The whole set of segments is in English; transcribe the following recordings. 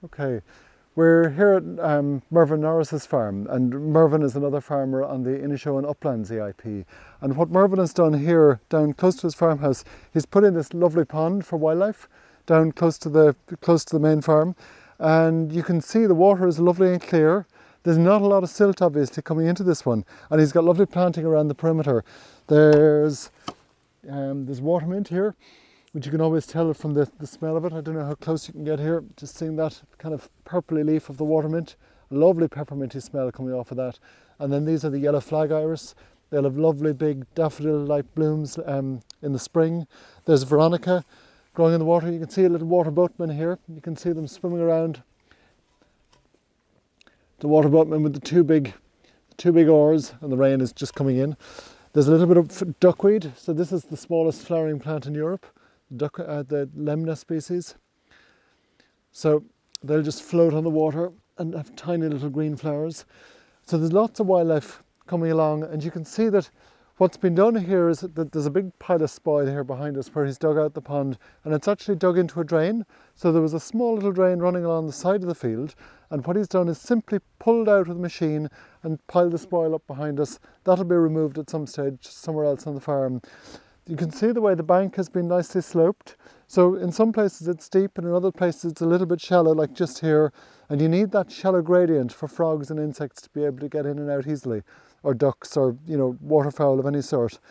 Okay, we're here at Mervyn Norris's farm, and Mervyn is another farmer on the Inishowen Uplands EIP. And what Mervyn has done here, down close to his farmhouse, he's put in this lovely pond for wildlife, down close to the main farm. And you can see the water is lovely and clear. There's not a lot of silt obviously coming into this one, and he's got lovely planting around the perimeter. There's watermint here, which you can always tell from the smell of it. I don't know how close you can get here, just seeing that kind of purpley leaf of the watermint. A lovely pepperminty smell coming off of that. And then these are the yellow flag iris. They'll have lovely big daffodil-like blooms in the spring. There's veronica growing in the water. You can see a little water boatman here. You can see them swimming around. The water boatman with the two big oars, and the rain is just coming in. There's a little bit of duckweed. So this is the smallest flowering plant in Europe. The lemna species. So they'll just float on the water and have tiny little green flowers. So there's lots of wildlife coming along, and you can see that what's been done here is that there's a big pile of spoil here behind us where he's dug out the pond, and it's actually dug into a drain. So there was a small little drain running along the side of the field, and what he's done is simply pulled out with a machine and piled the spoil up behind us. That'll be removed at some stage somewhere else on the farm. You can see the way the bank has been nicely sloped. So in some places it's steep, and in other places it's a little bit shallow, like just here. And you need that shallow gradient for frogs and insects to be able to get in and out easily, or ducks, or waterfowl of any sort.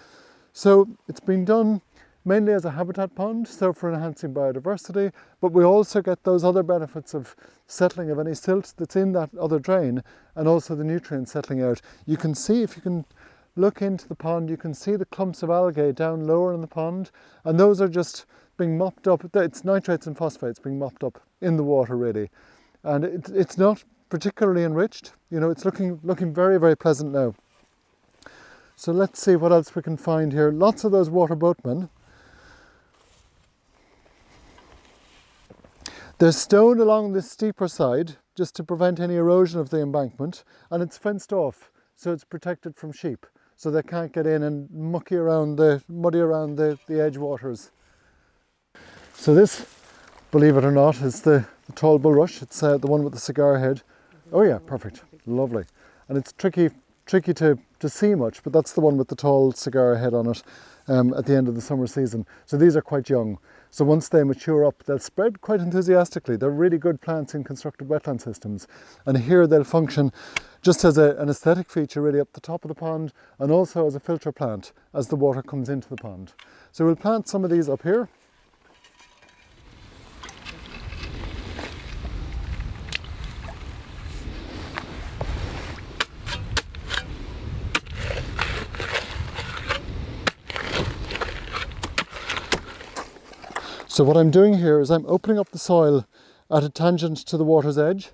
So it's been done mainly as a habitat pond, so for enhancing biodiversity, but we also get those other benefits of settling of any silt that's in that other drain, and also the nutrients settling out. You can see, if you can look into the pond, you can see the clumps of algae down lower in the pond, and those are just being mopped up. It's nitrates and phosphates being mopped up in the water, really. And it's not particularly enriched. It's looking very, very pleasant now. So let's see what else we can find here. Lots of those water boatmen. They're stoned along this steeper side just to prevent any erosion of the embankment, and it's fenced off, so it's protected from sheep, so they can't get in and muddy around the edge waters. So this, believe it or not, is the tall bulrush. It's the one with the cigar head. Oh yeah, perfect, lovely. And it's tricky to see much, but that's the one with the tall cigar head on it at the end of the summer season. So these are quite young. So once they mature up, they'll spread quite enthusiastically. They're really good plants in constructed wetland systems. And here they'll function just as an aesthetic feature really up the top of the pond, and also as a filter plant as the water comes into the pond. So we'll plant some of these up here. So what I'm doing here is I'm opening up the soil at a tangent to the water's edge,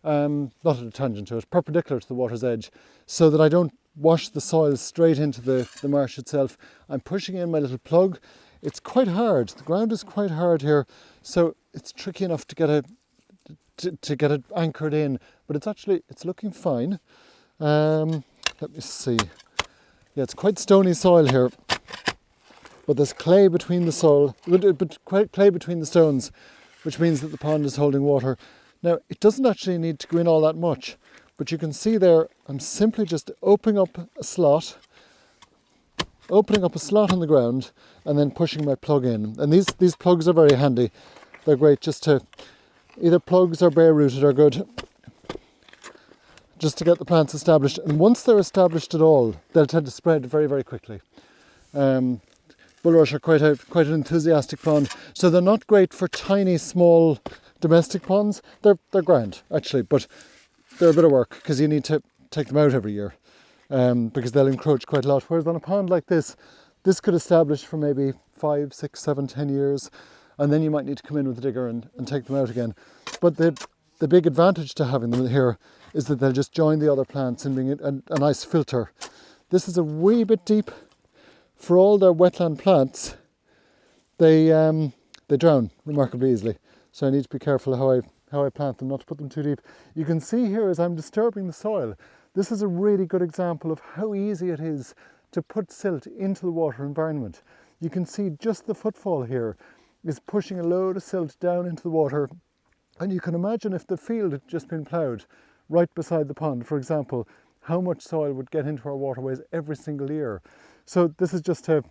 not at a tangent to it, perpendicular to the water's edge, so that I don't wash the soil straight into the marsh itself. I'm pushing in my little plug. It's quite hard. The ground is quite hard here, so it's tricky enough to get it anchored in, but it's looking fine. Let me see. Yeah, it's quite stony soil here. But there's clay between the stones, which means that the pond is holding water. Now, it doesn't actually need to go in all that much, but you can see there, I'm simply just opening up a slot on the ground, and then pushing my plug in. And these plugs are very handy. They're great just to, either plugs or bare rooted are good, just to get the plants established. And once they're established at all, they'll tend to spread very, very quickly. Bulrush are quite an enthusiastic pond, so they're not great for tiny, small domestic ponds. They're grand actually, but they're a bit of work because you need to take them out every year because they'll encroach quite a lot. Whereas on a pond like this could establish for maybe 5, 6, 7, 10 years, and then you might need to come in with a digger and take them out again. But the big advantage to having them here is that they'll just join the other plants and being a nice filter. This is a wee bit deep. For all their wetland plants, they drown remarkably easily. So I need to be careful how I plant them, not to put them too deep. You can see here as I'm disturbing the soil, this is a really good example of how easy it is to put silt into the water environment. You can see just the footfall here is pushing a load of silt down into the water And you can imagine if the field had just been ploughed right beside the pond, for example, how much soil would get into our waterways every single year. So this is just to,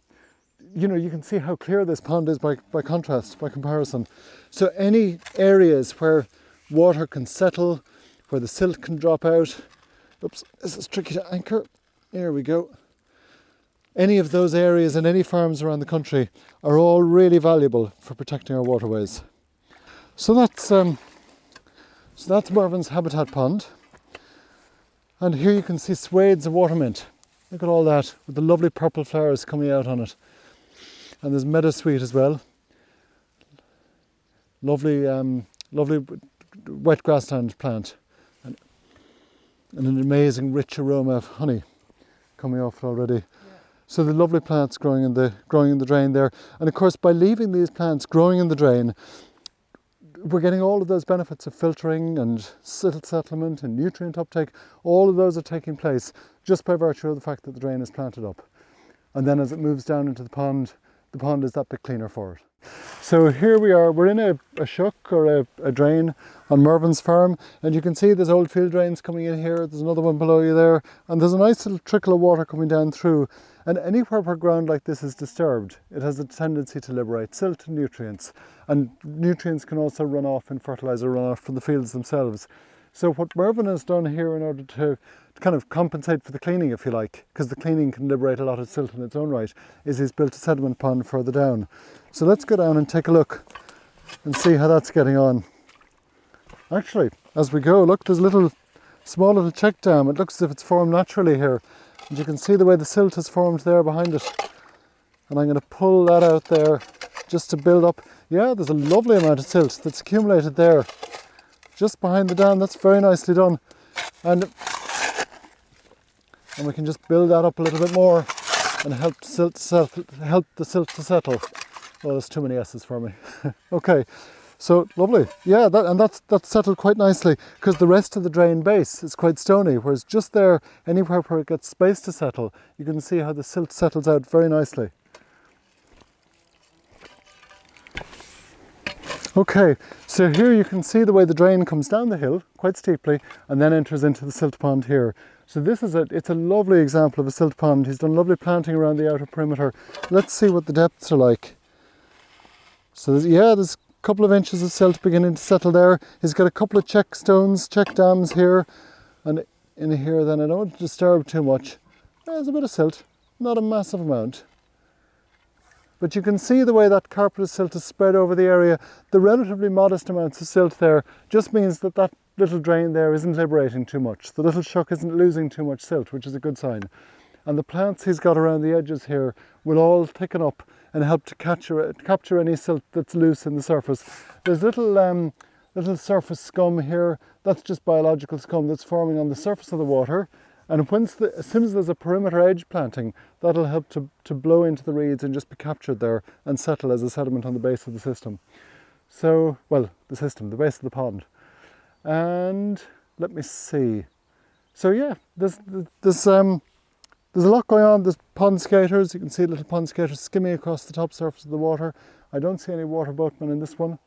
you know, you can see how clear this pond is by contrast, by comparison. So any areas where water can settle, where the silt can drop out, oops, this is tricky to anchor, there we go. Any of those areas and any farms around the country are all really valuable for protecting our waterways. So that's Mervin's habitat pond. And here you can see swathes of water mint. Look at all that, with the lovely purple flowers coming out on it. And there's meadowsweet as well. Lovely, lovely wet grassland plant. And an amazing rich aroma of honey coming off it already. Yeah. So the lovely plants growing in the drain there. And of course, by leaving these plants growing in the drain, we're getting all of those benefits of filtering and silt settlement and nutrient uptake. All of those are taking place just by virtue of the fact that the drain is planted up. And then as it moves down into the pond is that bit cleaner for it. So here we are, we're in a shuck or a drain on Mervin's farm, and you can see there's old field drains coming in here, there's another one below you there, and there's a nice little trickle of water coming down through. And anywhere where ground like this is disturbed, it has a tendency to liberate silt and nutrients. And nutrients can also run off in fertiliser runoff from the fields themselves. So what Mervin has done here in order to kind of compensate for the cleaning, if you like, because the cleaning can liberate a lot of silt in its own right, is he's built a sediment pond further down. So let's go down and take a look and see how that's getting on. Actually, as we go, look, there's a small little check dam. It looks as if it's formed naturally here. And you can see the way the silt has formed there behind it. And I'm going to pull that out there just to build up. Yeah, there's a lovely amount of silt that's accumulated there just behind the dam. That's very nicely done. And we can just build that up a little bit more and help the silt to settle. Oh, there's too many S's for me. Okay, so lovely. Yeah, that's settled quite nicely because the rest of the drain base is quite stony, whereas just there, anywhere where it gets space to settle, you can see how the silt settles out very nicely. Okay, so here you can see the way the drain comes down the hill quite steeply and then enters into the silt pond here. So it's a lovely example of a silt pond. He's done lovely planting around the outer perimeter. Let's see what the depths are like. So there's a couple of inches of silt beginning to settle there. He's got a couple of check dams here, and in here then I don't want to disturb too much. There's a bit of silt, not a massive amount. But you can see the way that carpet of silt is spread over the area. The relatively modest amounts of silt there just means that that little drain there isn't liberating too much. The little shuck isn't losing too much silt, which is a good sign. And the plants he's got around the edges here will all thicken up and help to capture any silt that's loose in the surface. There's little surface scum here. That's just biological scum that's forming on the surface of the water. And as soon as there's a perimeter edge planting, that'll help to blow into the reeds and just be captured there and settle as a sediment on the base of the system. So, well, the base of the pond. And let me see. So yeah, there's a lot going on. There's pond skaters. You can see little pond skaters skimming across the top surface of the water. I don't see any water boatmen in this one,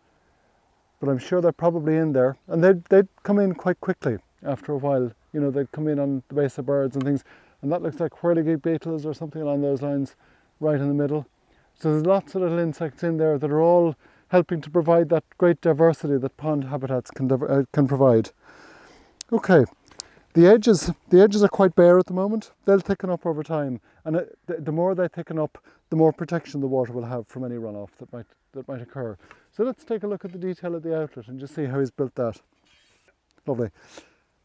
but I'm sure they're probably in there. And they'd come in quite quickly after a while. You know, they'd come in on the base of birds and things. And that looks like whirligig beetles or something along those lines right in the middle. So there's lots of little insects in there that are all helping to provide that great diversity that pond habitats can provide. Okay. The edges are quite bare at the moment. They'll thicken up over time, and the more they thicken up, the more protection the water will have from any runoff that might occur. So let's take a look at the detail of the outlet and just see how he's built that. Lovely.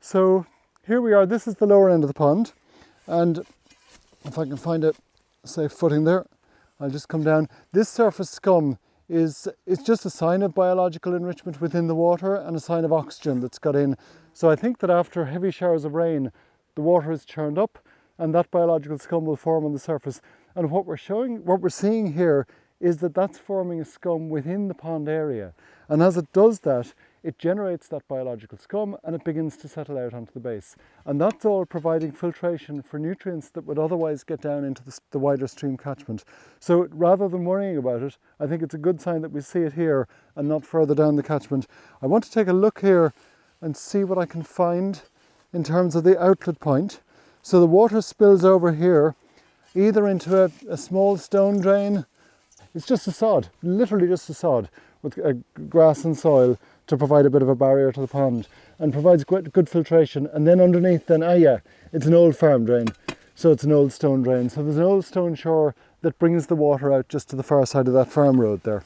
So here we are. This is the lower end of the pond, and if I can find a safe footing there, I'll just come down. This surface scum is just a sign of biological enrichment within the water and a sign of oxygen that's got in. So I think that after heavy showers of rain, the water is churned up and that biological scum will form on the surface. And what we're seeing here is that that's forming a scum within the pond area. And as it does that, it generates that biological scum and it begins to settle out onto the base. And that's all providing filtration for nutrients that would otherwise get down into the wider stream catchment. So rather than worrying about it, I think it's a good sign that we see it here and not further down the catchment. I want to take a look here and see what I can find in terms of the outlet point. So the water spills over here, either into a small stone drain. It's just a sod, literally just a sod with grass and soil to provide a bit of a barrier to the pond, and provides good filtration. And then underneath, it's an old farm drain, so it's an old stone drain. So there's an old stone shore that brings the water out just to the far side of that farm road there.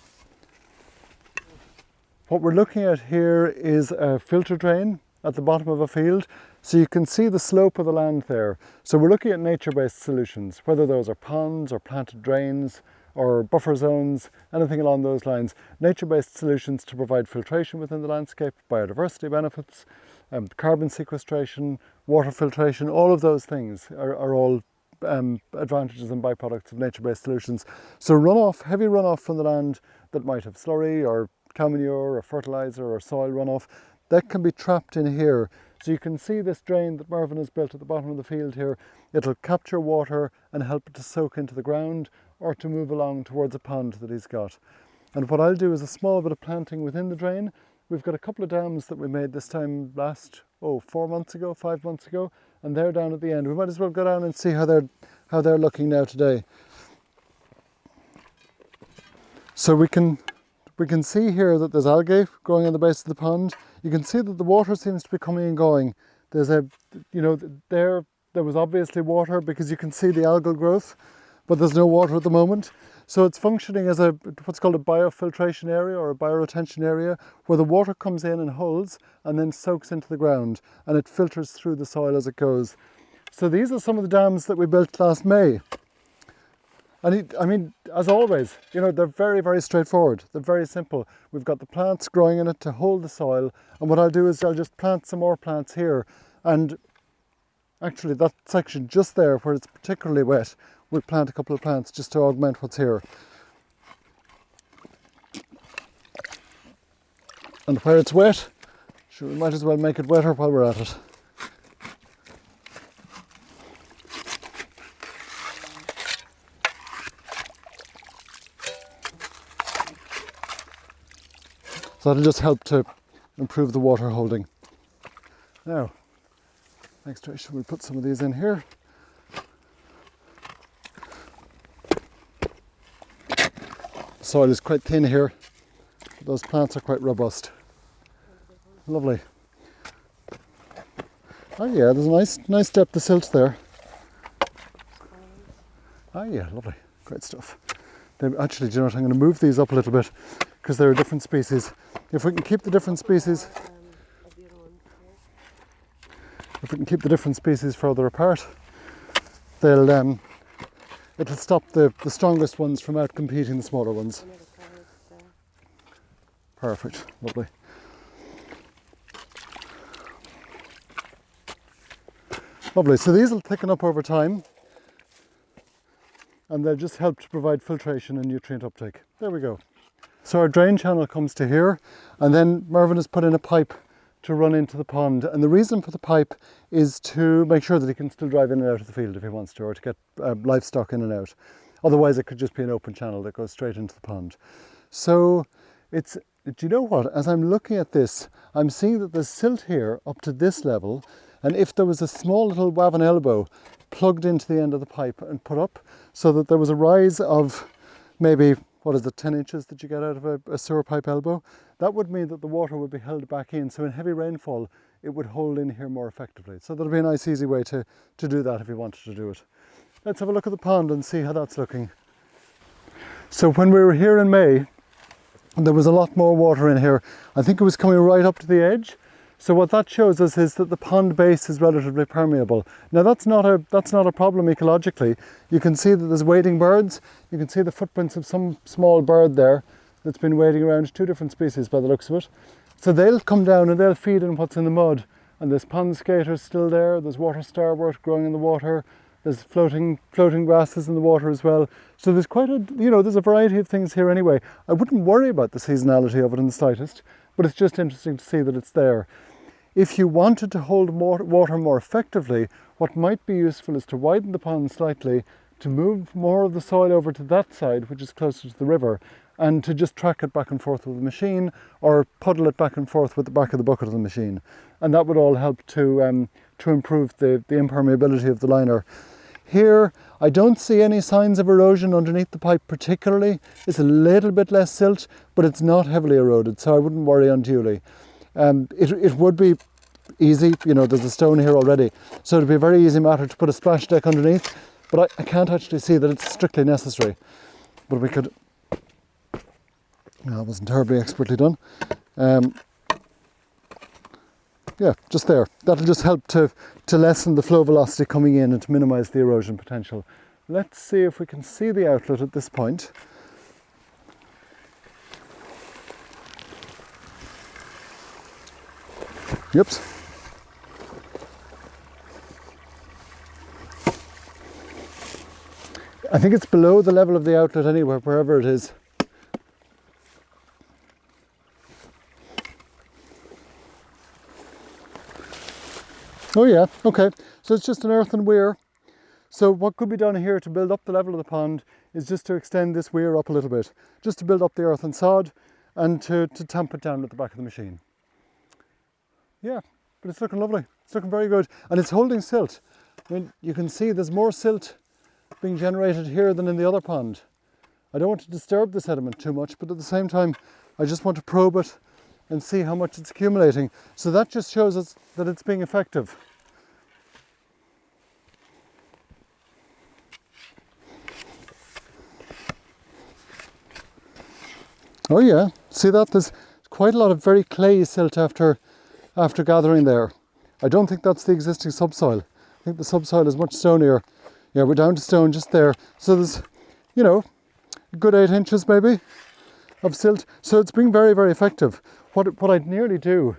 What we're looking at here is a filter drain at the bottom of a field. So you can see the slope of the land there. So we're looking at nature-based solutions, whether those are ponds or planted drains or buffer zones, anything along those lines. Nature-based solutions to provide filtration within the landscape, biodiversity benefits, carbon sequestration, water filtration, all of those things are all advantages and byproducts of nature-based solutions. So runoff, heavy runoff from the land that might have slurry or cow manure or fertiliser or soil runoff, that can be trapped in here. So you can see this drain that Mervyn has built at the bottom of the field here. It'll capture water and help it to soak into the ground or to move along towards a pond that he's got. And what I'll do is a small bit of planting within the drain. We've got a couple of dams that we made this time last, 5 months ago, and they're down at the end. We might as well go down and see how they're looking now today. So we can see here that there's algae growing on the base of the pond. You can see that the water seems to be coming and going. There's there was obviously water because you can see the algal growth, but there's no water at the moment. So it's functioning as what's called a biofiltration area or a bioretention area, where the water comes in and holds and then soaks into the ground, and it filters through the soil as it goes. So these are some of the dams that we built last May. And as always, they're very, very straightforward. They're very simple. We've got the plants growing in it to hold the soil. And what I'll do is I'll just plant some more plants here. And actually that section just there where it's particularly wet, we'll plant a couple of plants just to augment what's here. And where it's wet, sure, we might as well make it wetter while we're at it. So that'll just help to improve the water holding. Now, next Trish, we'll put some of these in here. The soil is quite thin here. Those plants are quite robust. Lovely. Oh yeah, there's a nice depth of silt there. Oh yeah, lovely. Great stuff. Actually, do you know what, I'm going to move these up a little bit because they're a different species. If we can keep the different species further apart, it'll stop the strongest ones from out competing the smaller ones. Perfect, lovely. Lovely, so these will thicken up over time and they'll just help to provide filtration and nutrient uptake. There we go. So our drain channel comes to here, and then Mervyn has put in a pipe to run into the pond. And the reason for the pipe is to make sure that he can still drive in and out of the field if he wants to, or to get livestock in and out. Otherwise it could just be an open channel that goes straight into the pond. So do you know what? As I'm looking at this, I'm seeing that there's silt here up to this level, and if there was a small little Wavan elbow plugged into the end of the pipe and put up, so that there was a rise of maybe, 10 inches that you get out of a sewer pipe elbow, that would mean that the water would be held back in. So in heavy rainfall, it would hold in here more effectively. So that'll be a nice easy way to do that if you wanted to do it. Let's have a look at the pond and see how that's looking. So when we were here in May, there was a lot more water in here. I think it was coming right up to the edge. So what that shows us is that the pond base is relatively permeable. Now that's not a problem ecologically. You can see that there's wading birds. You can see the footprints of some small bird there that's been wading around, 2 different species by the looks of it. So they'll come down and they'll feed on what's in the mud. And there's pond skaters still there. There's water starwort growing in the water. There's floating grasses in the water as well. So there's quite there's a variety of things here anyway. I wouldn't worry about the seasonality of it in the slightest. but it's just interesting to see that it's there. If you wanted to hold water more effectively, what might be useful is to widen the pond slightly, to move more of the soil over to that side, which is closer to the river, and to just track it back and forth with the machine, or puddle it back and forth with the back of the bucket of the machine. And that would all help to improve the impermeability of the liner. Here, I don't see any signs of erosion underneath the pipe particularly. It's a little bit less silt, but it's not heavily eroded, so I wouldn't worry unduly. It would be easy, you know, there's a stone here already, so it'd be a very easy matter to put a splash deck underneath, but I can't actually see that it's strictly necessary. But we could... No, it wasn't terribly expertly done. Yeah, just there. That'll just help to lessen the flow velocity coming in and to minimise the erosion potential. Let's see if we can see the outlet at this point. Yep. I think it's below the level of the outlet anyway, wherever it is. Oh yeah, okay, so it's just an earthen weir. So what could be done here to build up the level of the pond is just to extend this weir up a little bit, just to build up the earthen sod and to tamp it down at the back of the machine. Yeah, but it's looking lovely, it's looking very good, and it's holding silt. I mean, you can see there's more silt being generated here than in the other pond. I don't want to disturb the sediment too much, but at the same time I just want to probe it and see how much it's accumulating. So that just shows us that it's being effective. Oh yeah, see that? There's quite a lot of very clayey silt after gathering there. I don't think that's the existing subsoil. I think the subsoil is much stonier. Yeah, we're down to stone just there. So there's, you know, a good 8 inches maybe of silt. So it's being very, very effective. What I'd nearly do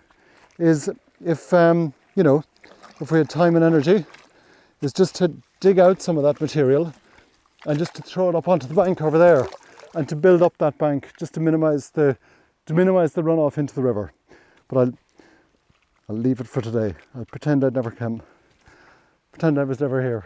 is, if you know, if we had time and energy, is just to dig out some of that material and just to throw it up onto the bank over there, and to build up that bank just to minimise the runoff into the river. But I'll leave it for today. I'll pretend I'd never come. Pretend I was never here.